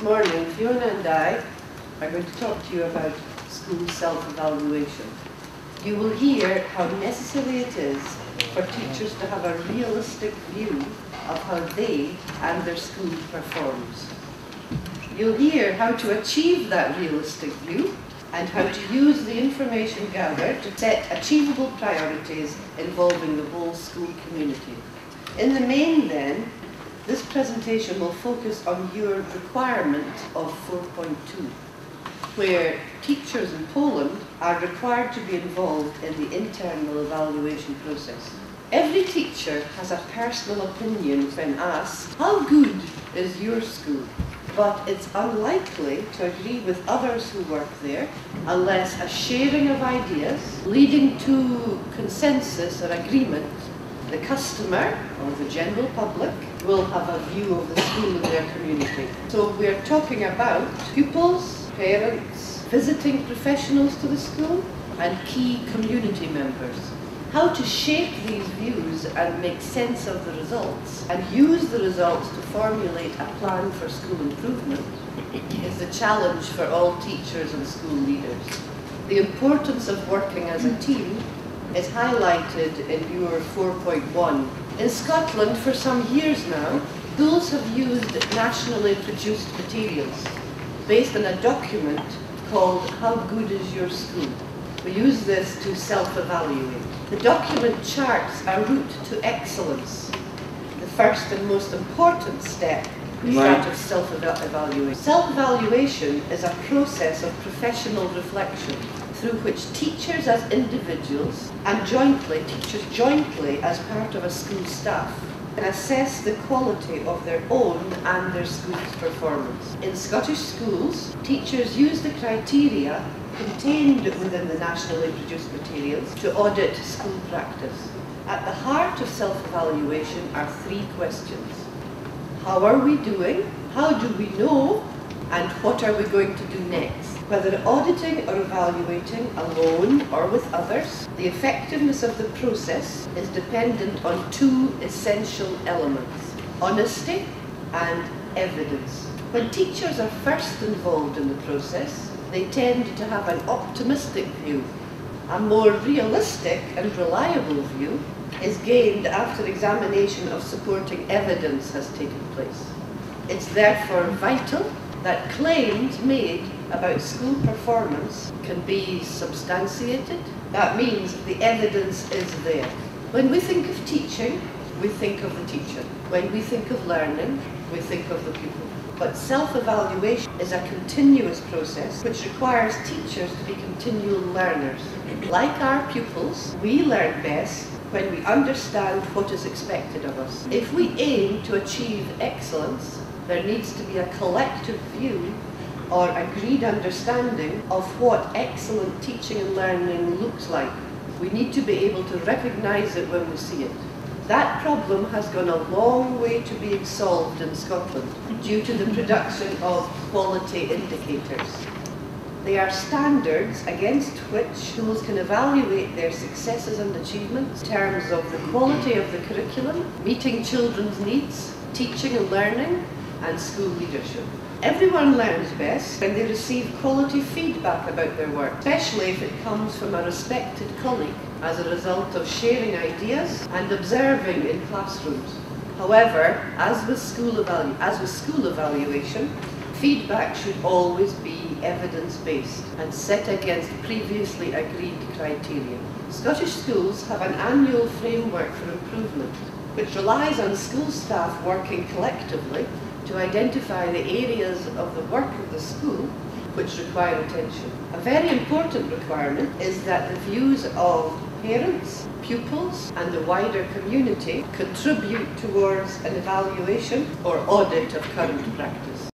This morning, Fiona and I are going to talk to you about school self-evaluation. You will hear how necessary it is for teachers to have a realistic view of how they and their school performs. You'll hear how to achieve that realistic view and how to use the information gathered to set achievable priorities involving the whole school community. In the main then, this presentation will focus on your requirement of 4.2, where teachers in Poland are required to be involved in the internal evaluation process. Every teacher has a personal opinion when asked, how good is your school? But it's unlikely to agree with others who work there unless a sharing of ideas leading to consensus or agreement, the customer or the general public will have a view of the school in their community. So we're talking about pupils, parents, visiting professionals to the school and key community members. How to shape these views and make sense of the results and use the results to formulate a plan for school improvement is the challenge for all teachers and school leaders. The importance of working as a team is highlighted in your 4.1. In Scotland, for some years now, schools have used nationally produced materials based on a document called How Good is Your School? We use this to self-evaluate. The document charts a route to excellence. The first and most important step is that of self-evaluation. Self-evaluation is a process of professional reflection through which teachers as individuals and teachers jointly as part of a school staff can assess the quality of their own and their school's performance. In Scottish schools, teachers use the criteria contained within the nationally produced materials to audit school practice. At the heart of self-evaluation are three questions. How are we doing? How do we know? And what are we going to do next? Whether auditing or evaluating alone or with others, the effectiveness of the process is dependent on two essential elements: honesty and evidence. When teachers are first involved in the process, they tend to have an optimistic view. A more realistic and reliable view is gained after examination of supporting evidence has taken place. It's therefore vital that claims made about school performance can be substantiated. That means the evidence is there. When we think of teaching, we think of the teacher. When we think of learning, we think of the pupil. But self-evaluation is a continuous process which requires teachers to be continual learners. Like our pupils, we learn best when we understand what is expected of us. If we aim to achieve excellence, there needs to be a collective view or agreed understanding of what excellent teaching and learning looks like. We need to be able to recognize it when we see it. That problem has gone a long way to being solved in Scotland due to the production of quality indicators. They are standards against which schools can evaluate their successes and achievements in terms of the quality of the curriculum, meeting children's needs, teaching and learning, and school leadership. Everyone learns best when they receive quality feedback about their work, especially if it comes from a respected colleague as a result of sharing ideas and observing in classrooms. However, as with school evaluation, feedback should always be evidence-based and set against previously agreed criteria. Scottish schools have an annual framework for improvement, which relies on school staff working collectively to identify the areas of the work of the school which require attention. A very important requirement is that the views of parents, pupils and the wider community contribute towards an evaluation or audit of current practice.